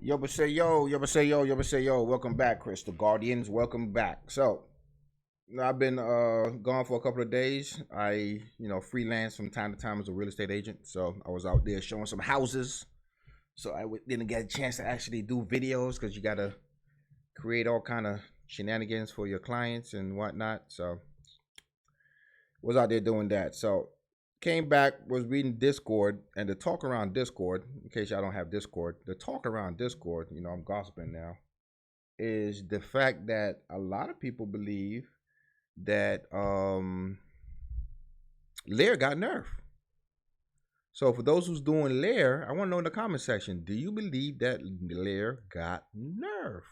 Yo, but say yo, yo, but say yo, yo, but say yo. Welcome back, Crystal Guardians. Welcome back. So, I've been gone for a couple of days. I, freelance from time to time as a real estate agent. So I was out there showing some houses. So didn't get a chance to actually do videos because you gotta create all kind of shenanigans for your clients and whatnot. So was out there doing that. So came back, was reading Discord, and the talk around Discord, in case y'all don't have Discord, the talk around Discord, I'm gossiping now, is the fact that a lot of people believe that Lair got nerfed. So for those who's doing Lair, I want to know in the comment section, do you believe that Lair got nerfed?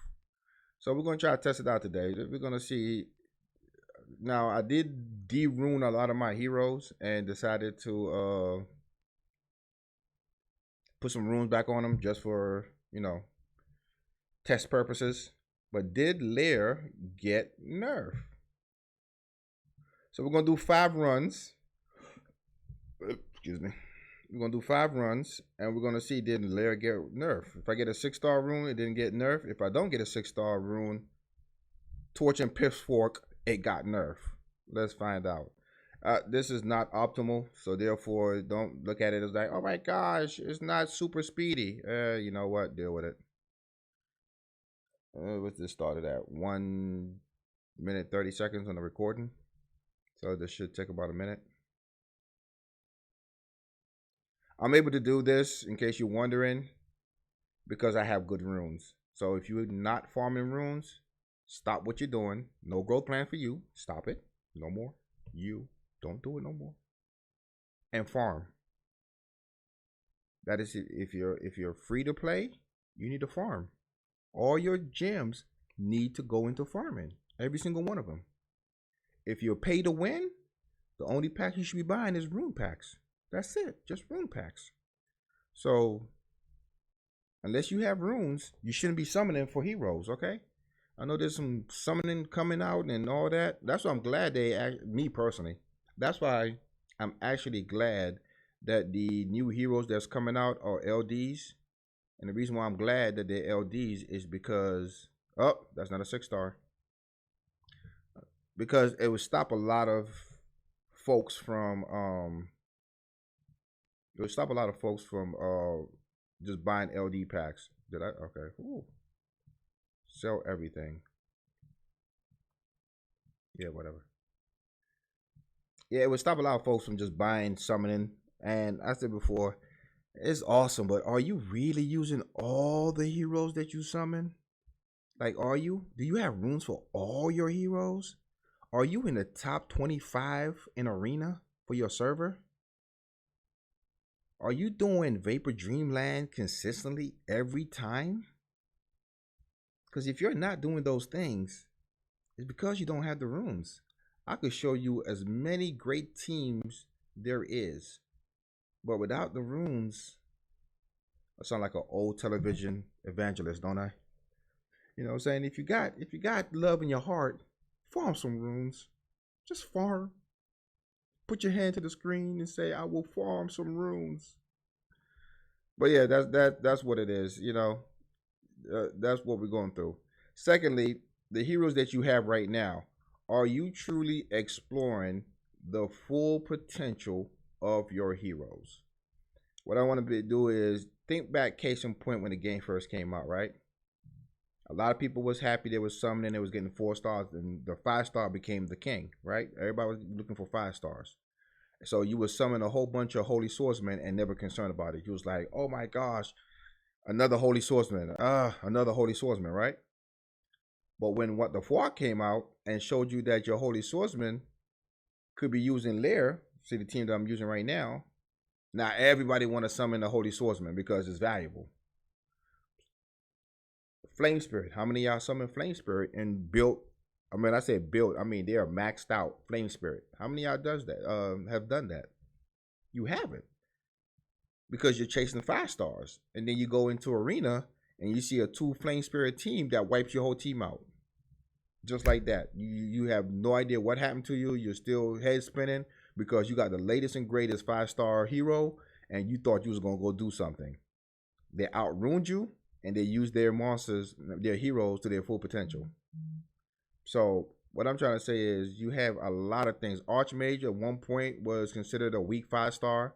So we're going to try to test it out today. We're going to see. Now, I did de-rune a lot of my heroes and decided to put some runes back on them just for, test purposes. But did Lair get nerfed? So we're going to do 5 runs. Excuse me. We're going to do 5 runs, and we're going to see did Lair get nerfed. If I get a 6-star rune, it didn't get nerfed. If I don't get a 6-star rune, Torch and Pipsfork, it got nerfed. Let's find out. This is not optimal, so therefore don't look at it as like, oh my gosh, it's not super speedy. You know what? Deal with it. What's this started at? 1 minute 30 seconds on the recording. So this should take about a minute. I'm able to do this, in case you're wondering, because I have good runes. So if you're not farming runes, stop what you're doing. No growth plan for you. Stop it. No more. You don't do it no more. And farm. That is, if you're free to play, you need to farm. All your gems need to go into farming. Every single one of them. If you're pay to win, the only pack you should be buying is rune packs. That's it. Just rune packs. So, unless you have runes, you shouldn't be summoning for heroes, okay? I know there's some summoning coming out and all that. That's why I'm glad me personally, that's why I'm actually glad that the new heroes that's coming out are LDs. And the reason why I'm glad that they're LDs is because, oh, that's not a 6-star. Because it would stop a lot of folks from, just buying LD packs. Did I? Okay. Ooh. Sell everything. Yeah, whatever. Yeah, it would stop a lot of folks from just buying summoning. And I said before, it's awesome, but are you really using all the heroes that you summon? Like, are you? Do you have runes for all your heroes? Are you in the top 25 in arena for your server? Are you doing Vapor Dreamland consistently every time? Because if you're not doing those things, it's because you don't have the runes. I could show you as many great teams there is, but without the runes, I sound like an old television evangelist, don't I? You know what I'm saying? If you got love in your heart, farm some runes. Just farm. Put your hand to the screen and say, I will farm some runes. But yeah, that's what it is, that's what we're going through. Secondly, the heroes that you have right now, are you truly exploring the full potential of your heroes? What I want to do is think back, case in point, when the game first came out, right? A lot of people was happy they was summoning, they was getting 4 stars, and the 5-star became the king, right? Everybody was looking for 5 stars. So you would summon a whole bunch of holy swordsmen and never concerned about it. You was like, oh my gosh, another holy swordsman, another holy swordsman, right? But when what the Fork came out and showed you that your holy swordsman could be using Lair, see the team that I'm using right now, now everybody want to summon the holy swordsman because it's valuable. Flame Spirit, how many of y'all summon Flame Spirit and built? I mean, I said built. I mean, they are maxed out Flame Spirit. How many of y'all does that? Have done that? You haven't, because you're chasing 5 stars, and then you go into arena and you see a 2 Flame Spirit team that wipes your whole team out, just like that. You have no idea what happened to you. You're still head spinning because you got the latest and greatest 5-star hero, and you thought you was gonna go do something. They outruined you, and they use their monsters, their heroes, to their full potential. So what I'm trying to say is you have a lot of things. Archmage at one point was considered a weak 5-star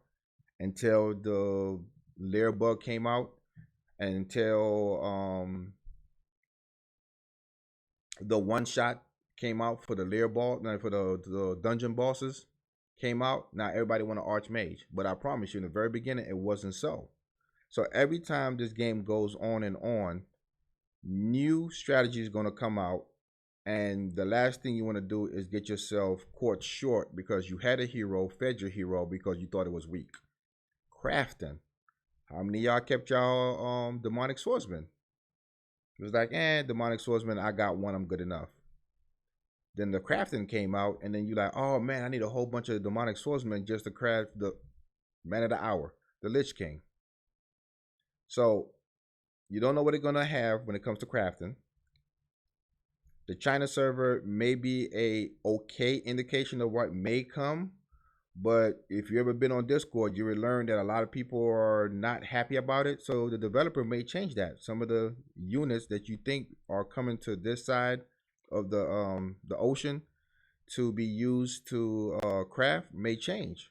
until the Lair bug came out, and until the one shot came out for the Lair ball, for the dungeon bosses came out. Now everybody want an Archmage, but I promise you, in the very beginning, it wasn't so. So every time this game goes on, new strategy is going to come out, and the last thing you want to do is get yourself caught short because you had a hero, fed your hero because you thought it was weak. Crafting. How many of y'all kept y'all demonic swordsman? It was like, demonic swordsman, I got one, I'm good enough. Then the crafting came out, and then you like, oh man, I need a whole bunch of demonic swordsmen just to craft the man of the hour, the Lich King. So you don't know what they're gonna have when it comes to crafting. The China server may be a okay indication of what may come, but if you ever been on Discord, you will learn that a lot of people are not happy about it. So the developer may change that. Some of the units that you think are coming to this side of the ocean to be used to craft may change.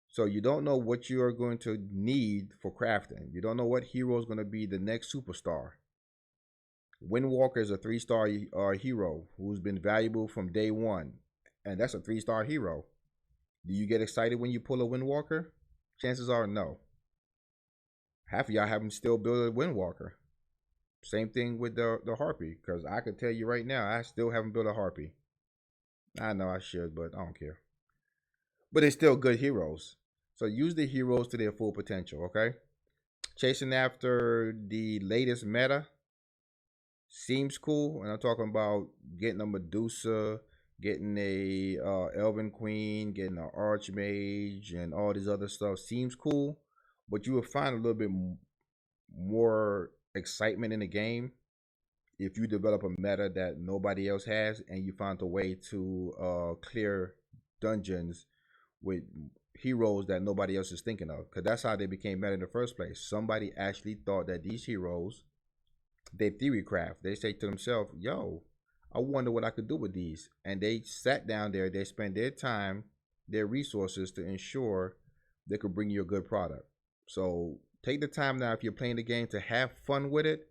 So you don't know what you are going to need for crafting. You don't know what hero is going to be the next superstar. Windwalker is a 3-star hero who's been valuable from day one, and that's a 3-star hero. Do you get excited when you pull a Windwalker? Chances are no. Half of y'all haven't still built a Windwalker. Same thing with the Harpy, because I can tell you right now, I still haven't built a Harpy. I know I should, but I don't care. But they're still good heroes. So use the heroes to their full potential, okay? Chasing after the latest meta seems cool, and I'm talking about getting a Medusa, getting a Elven Queen, getting an Archmage, and all these other stuff seems cool, but you will find a little bit more excitement in the game if you develop a meta that nobody else has, and you find a way to clear dungeons with heroes that nobody else is thinking of, because that's how they became meta in the first place. Somebody actually thought that these heroes, they theory craft. They say to themselves, yo, I wonder what I could do with these. And they sat down there, they spent their time, their resources to ensure they could bring you a good product. So take the time now, if you're playing the game, to have fun with it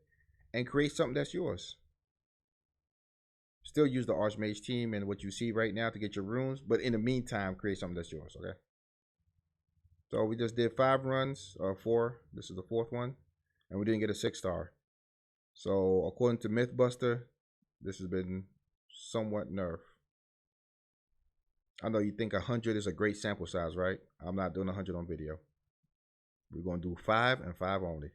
and create something that's yours. Still use the Archmage team and what you see right now to get your runes, but in the meantime, create something that's yours, okay? So we just did 5 runs, or 4. This is the 4th one, and we didn't get a 6-star. So according to Mythbuster, this has been somewhat nerf. I know you think 100 is a great sample size, right? I'm not doing 100 on video. We're going to do 5 and 5 only,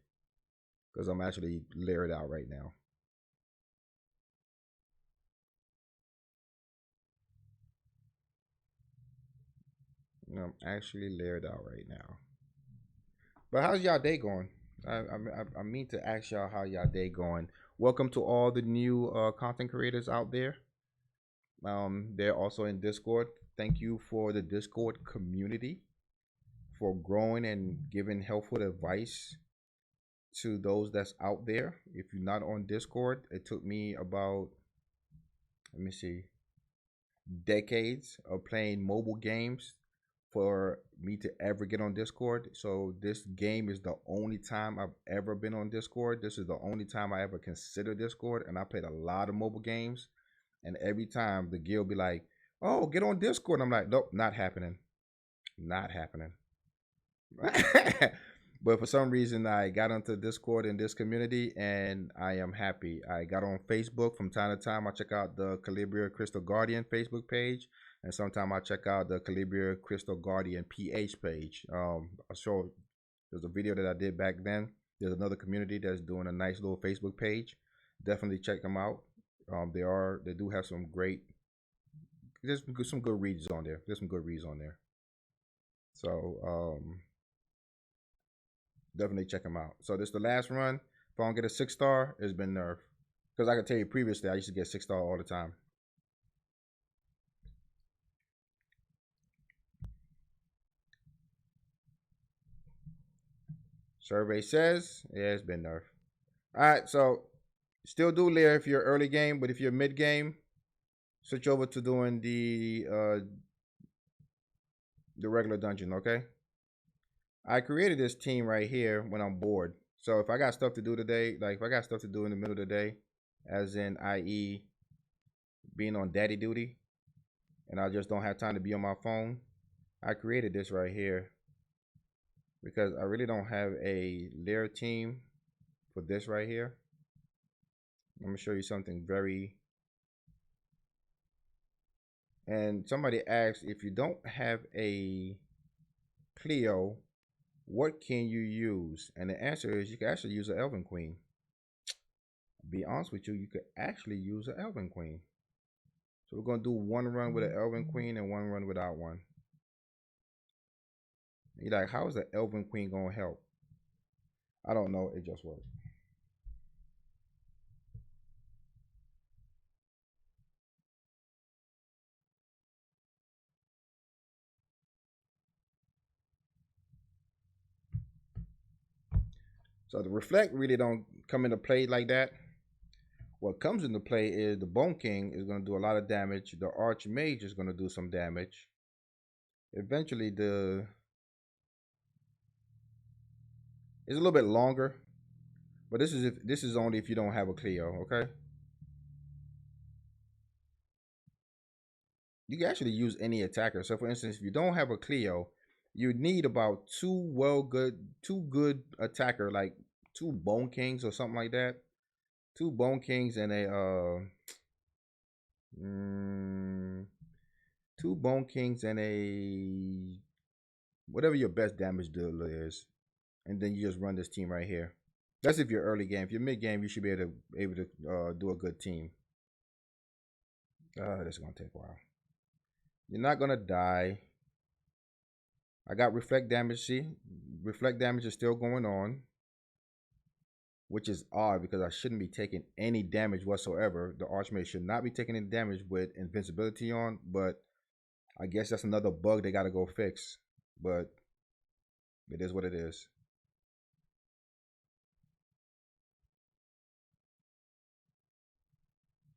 because I'm actually layered out right now. I'm actually layered out right now. But how's y'all day going? I mean to ask y'all how y'all day going. Welcome to all the new content creators out there. They're also in Discord. Thank you for the Discord community for growing and giving helpful advice to those that's out there. If you're not on Discord, it took me about, let me see, decades of playing mobile games for me to ever get on Discord. So this game is the only time I've ever been on Discord. This is the only time I ever considered Discord, and I played a lot of mobile games. And every time the guild be like, "Oh, get on Discord," and I'm like, "Nope, not happening, not happening." But for some reason, I got onto Discord in this community, and I am happy. I got on Facebook from time to time. I check out the Calibria Crystal Guardian Facebook page, and sometimes I check out the Calibria Crystal Guardian PH page. I show there's a video that I did back then. There's another community that's doing a nice little Facebook page. Definitely check them out. They do have some great. There's some good reads on there. There's some good reads on there. So definitely check them out. So this is the last run. If I don't get a 6-star, it's been nerfed. Because I can tell you previously, I used to get 6-star all the time. Survey says, yeah, it's been nerfed. All right, so still do Lair if you're early game, but if you're mid game, switch over to doing the regular dungeon. Okay. I created this team right here when I'm bored. So if I got stuff to do today, like if I got stuff to do in the middle of the day, as in i.e. being on daddy duty, and I just don't have time to be on my phone, I created this right here because I really don't have a Lair team for this right here. I'm gonna show you something very. And somebody asked, if you don't have a Clio, what can you use? And the answer is you can actually use an Elven Queen. Be honest with you, you could actually use an Elven Queen. So we're gonna do one run with an Elven Queen and one run without one. You're like, how is the Elven Queen gonna help? I don't know, it just works. So the reflect really don't come into play like that. What comes into play is the Bone King is going to do a lot of damage. The Archmage is going to do some damage. Eventually, it's a little bit longer, but this is only if you don't have a Clio. Okay, you can actually use any attacker. So, for instance, if you don't have a Clio, you need about two good attacker, like two Bone Kings or something like that. Two Bone Kings and mm, two Bone Kings and a whatever your best damage dealer is, and then you just run this team right here. That's if you're early game. If you're mid game, you should be able to do a good team. This is gonna take a while. You're not gonna die. I got reflect damage. See, reflect damage is still going on, which is odd because I shouldn't be taking any damage whatsoever. The Archmage should not be taking any damage with invincibility on, but I guess that's another bug they gotta go fix. But it is what it is.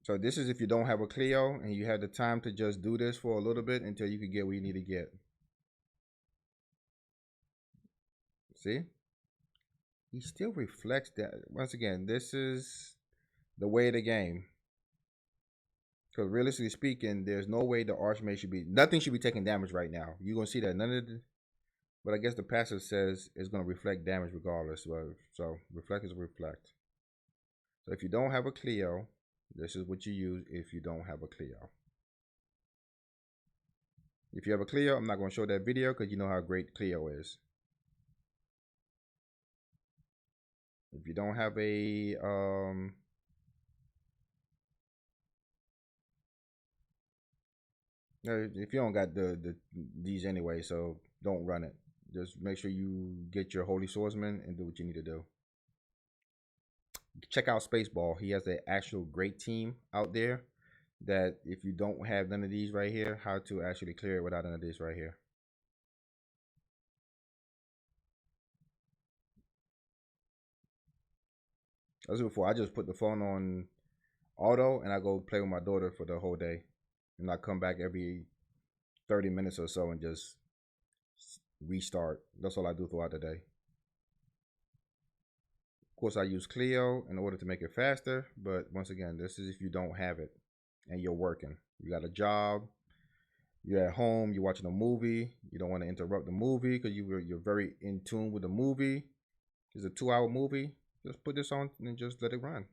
So this is if you don't have a Clio and you have the time to just do this for a little bit until you can get what you need to get. See? He still reflects that. Once again, this is the way of the game. Because realistically speaking, there's no way the Archmage should be, nothing should be taking damage right now. You're going to see that none of the, but I guess the passive says it's going to reflect damage regardless. So reflect is reflect. So if you don't have a Clio, this is what you use if you don't have a Clio. If you have a Clio, I'm not going to show that video because you know how great Clio is. If you don't have a if you don't got these anyway, so don't run it. Just make sure you get your Holy Swordsman and do what you need to do. Check out Spaceball. He has an actual great team out there that if you don't have none of these right here, how to actually clear it without none of this right here. As before, I just put the phone on auto and I go play with my daughter for the whole day. And I come back every 30 minutes or so and just restart. That's all I do throughout the day. Of course, I use Clio in order to make it faster, but once again, this is if you don't have it and you're working. You got a job, you're at home, you're watching a movie, you don't want to interrupt the movie because you're very in tune with the movie. It's a 2-hour movie. Just put this on and just let it run.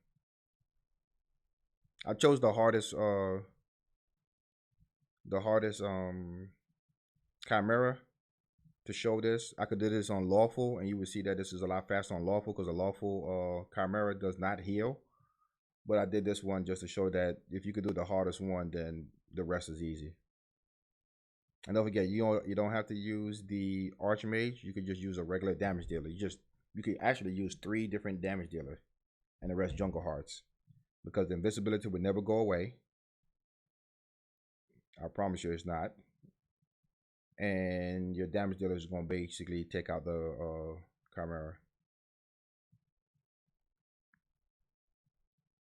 I chose the hardest Chimera to show this. I could do this on lawful, and you would see that this is a lot faster on lawful because a lawful Chimera does not heal. But I did this one just to show that if you could do the hardest one, then the rest is easy. And don't forget, you don't have to use the Archmage. You could just use a regular damage dealer. You could actually use 3 different damage dealers, and the rest jungle hearts, because the invisibility would never go away. I promise you, it's not. And your damage dealer is going to basically take out the Chimera.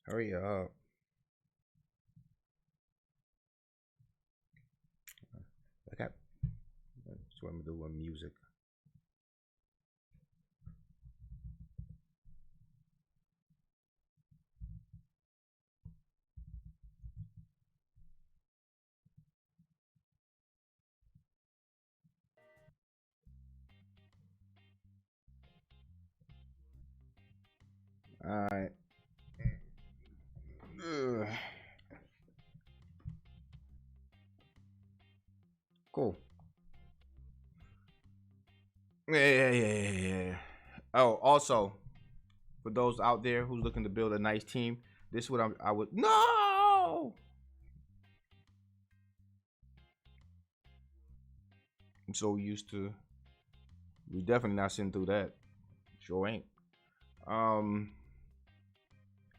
Hurry up. I got. That's what I'm doing with music. All right. Ugh. Cool. Yeah. Oh, also, for those out there who's looking to build a nice team, this is what I would. No! I'm so used to. We definitely not sitting through that. Sure ain't. Um,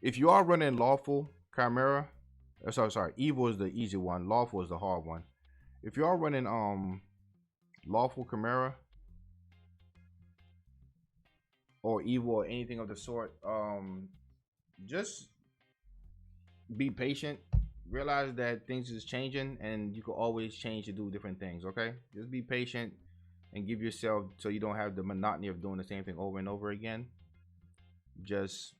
if you are running lawful Chimera, sorry, evil is the easy one. Lawful is the hard one. If you are running lawful Chimera or evil or anything of the sort, just be patient. Realize that things is changing and you can always change to do different things. Okay, just be patient and give yourself so you don't have the monotony of doing the same thing over and over again. Just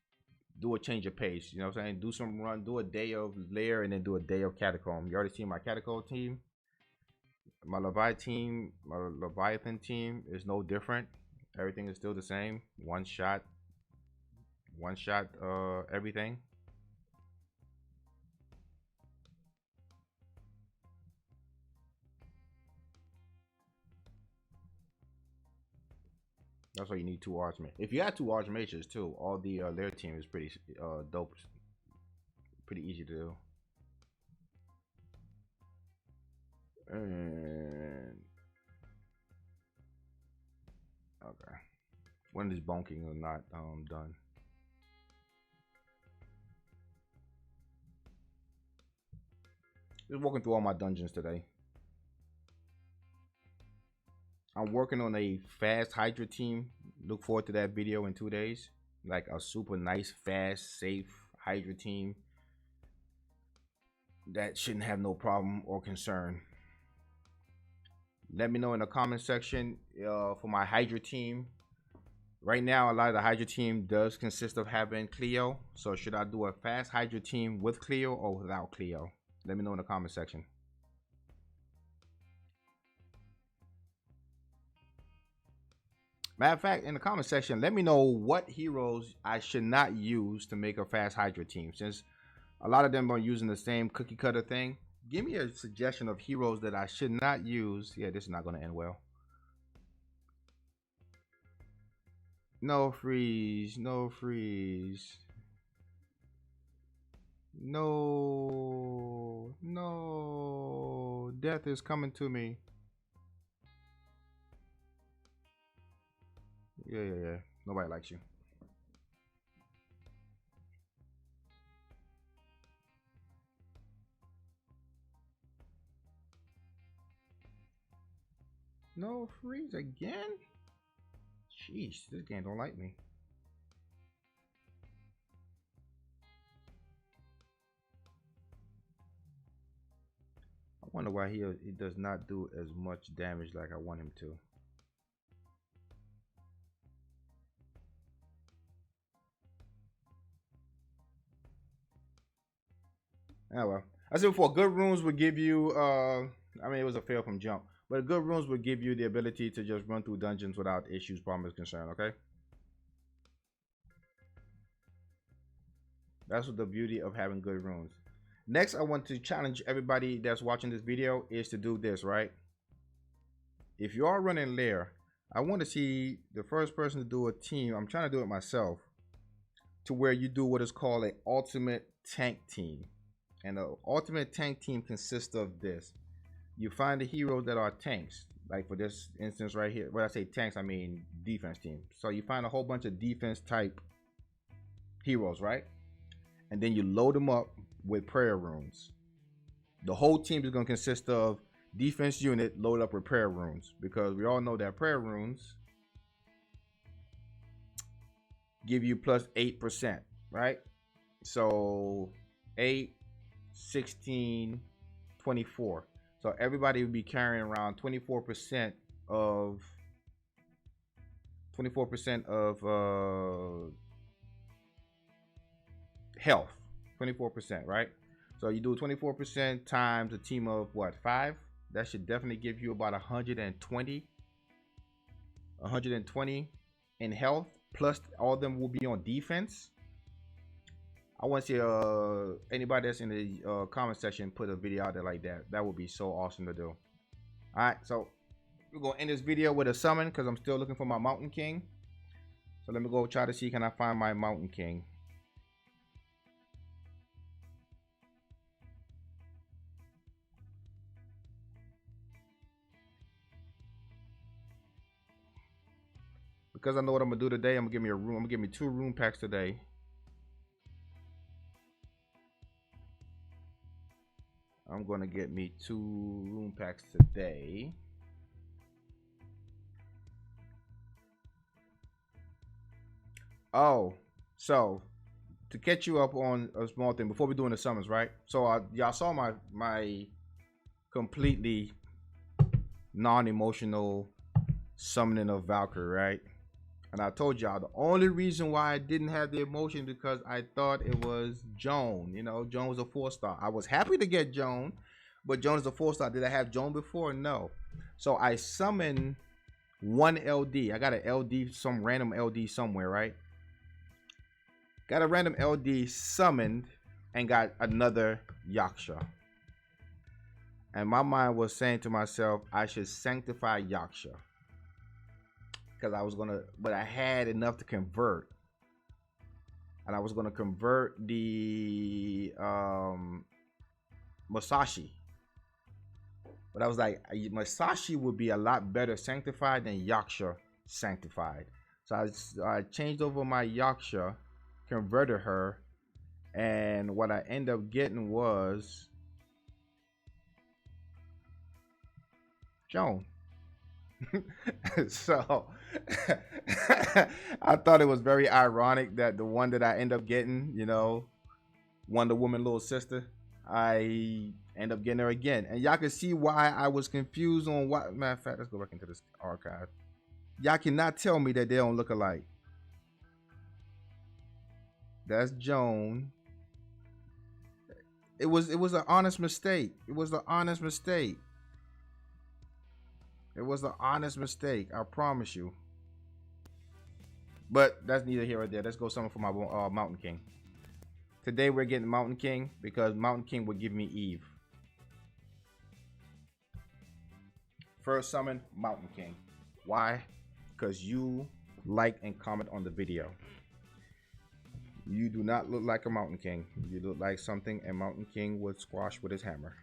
do a change of pace. You know what I'm saying? Do some run, do a day of Lair, and then do a day of Catacomb. You already see my Catacomb team. My Leviathan team is no different. Everything is still the same. One shot, everything. That's why you need two archmages. If you had two archmages too, all the Lair team is pretty dope. Pretty easy to do. And okay, when this bonking is not done. Just walking through all my dungeons today. I'm working on a fast Hydra team. Look forward to that video in 2 days. Like a super nice, fast, safe Hydra team that shouldn't have no problem or concern. Let me know in the comment section for my Hydra team. Right now, a lot of the Hydra team does consist of having Cleo. So should I do a fast Hydra team with Cleo or without Cleo? Let me know in the comment section. Matter of fact, in the comment section, let me know what heroes I should not use to make a fast Hydra team. Since a lot of them are using the same cookie cutter thing, give me a suggestion of heroes that I should not use. Yeah, this is not going to end well. No freeze. No freeze. No. No. Death is coming to me. Yeah. Nobody likes you. No freeze again? Jeez, this game don't like me. I wonder why he does not do as much damage like I want him to. Oh well. I said before, good runes would give you I mean it was a fail from jump. But good runes would give you the ability to just run through dungeons without issues, problems, concern, okay? That's what the beauty of having good runes. Next, I want to challenge everybody that's watching this video is to do this, right? If you are running Lair, I want to see the first person to do a team. I'm trying to do it myself to where you do what is called an ultimate tank team. And the ultimate tank team consists of this. You find the heroes that are tanks. Like for this instance right here, when I say tanks, I mean defense team. So you find a whole bunch of defense type heroes, right? And then you load them up with prayer runes. The whole team is going to consist of defense unit loaded up with prayer runes, because we all know that prayer runes give you plus 8%, right? So 8, 16, 24. So everybody would be carrying around 24% of 24% of health. 24%, right? So you do 24% times a team of what, 5? That should definitely give you about 120 in health. Plus all of them will be on defense. I want to see anybody that's in the comment section put a video out there like that. That would be so awesome to do. All right, so we're gonna end this video with a summon because I'm still looking for my Mountain King. So let me go try to see, can I find my Mountain King? Because I know what I'm gonna do today, I'm gonna give me a room. I'm gonna give me 2 room packs today. I'm gonna get me 2 room packs today. Oh, so to catch you up on a small thing before we're doing the summons, right? So y'all saw my completely non-emotional summoning of Valkyrie, right? And I told y'all the only reason why I didn't have the emotion because I thought it was Joan. You know, Joan was a 4-star. I was happy to get Joan, but Joan is a 4-star. Did I have Joan before? No. So I summoned 1 LD. I got an LD, some random LD somewhere, right? Got a random LD summoned and got another Yaksha. And my mind was saying to myself, I should sanctify Yaksha. Because I was gonna, but I had enough to convert, and I was gonna convert the Masashi, but I was like, Masashi would be a lot better sanctified than Yaksha sanctified. So I changed over my Yaksha, converted her, and what I ended up getting was Joan. So I thought it was very ironic that the one that I end up getting, you know, Wonder Woman little sister, I end up getting her again. And y'all can see why I was confused on what. Matter of fact, let's go back into this archive. Y'all cannot tell me that they don't look alike. That's Joan. It was an honest mistake. It was an honest mistake. It was an honest mistake. I promise you. But that's neither here or there. Let's go summon for my Mountain King. Today we're getting Mountain King because Mountain King would give me Eve. First summon, Mountain King. Why? Because you like and comment on the video. You do not look like a Mountain King. You look like something a Mountain King would squash with his hammer.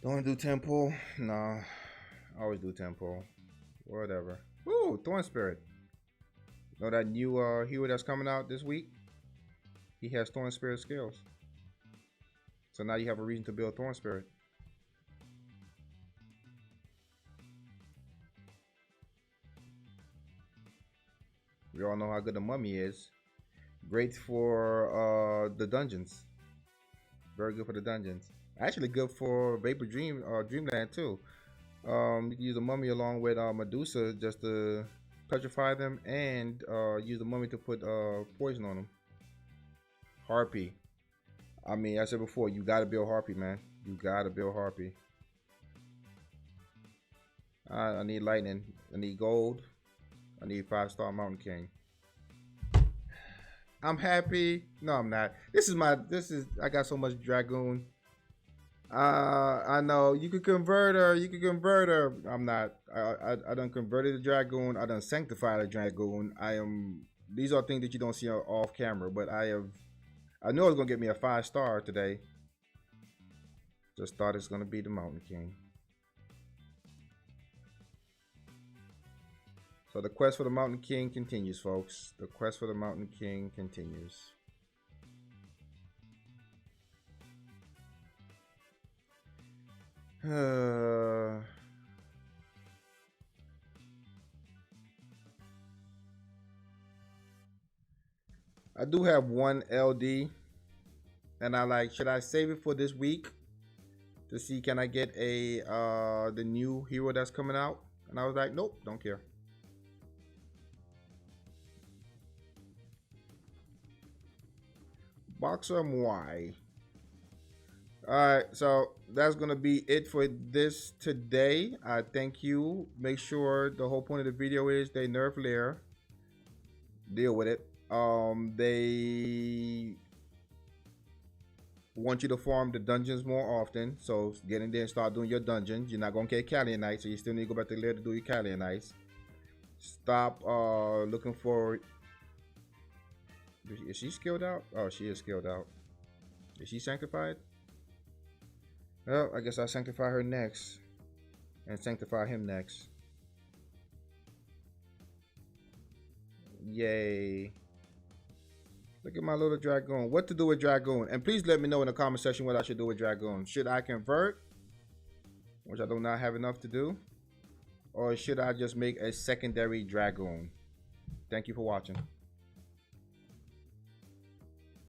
Don't do temple? Nah. I always do temple. Whatever. Ooh, Thorn Spirit. Know that new hero that's coming out this week? He has Thorn Spirit skills. So now you have a reason to build Thorn Spirit. We all know how good the mummy is. Great for the dungeons. Very good for the dungeons. Actually good for Vapor Dream Dreamland too. You can use the mummy along with Medusa just to petrify them, and use the mummy to put poison on them. Harpy. I mean, I said before, you gotta build Harpy, man. You gotta build Harpy. I need lightning. I need gold. I need 5-star Mountain King. I'm happy. No, I'm not. I got so much Dragoon. I know you could convert her. You could convert her. I'm not. I done converted the Dragoon. I done sanctified the Dragoon. These are things that you don't see off camera, but I know it's gonna get me a 5-star today. Just thought it's gonna be the Mountain King. So the quest for the Mountain King continues, folks. The quest for the Mountain King continues. I do have one LD, and I like, should I save it for this week to see can I get a the new hero that's coming out? And I was like, nope, don't care. Boxer Mwai. Alright, so that's gonna be it for this today. Thank you. Make sure the whole point of the video is they nerf Lair. Deal with it. They want you to farm the dungeons more often, so get in there and start doing your dungeons. You're not gonna get Callian Knights, so you still need to go back to Lair to do your Callian Knights. Stop looking for. Is she skilled out? Oh, she is skilled out. Is she sanctified? Well, I guess I'll sanctify her next. And sanctify him next. Yay. Look at my little Dragoon. What to do with Dragoon? And please let me know in the comment section what I should do with Dragoon. Should I convert? Which I do not have enough to do. Or should I just make a secondary Dragoon? Thank you for watching.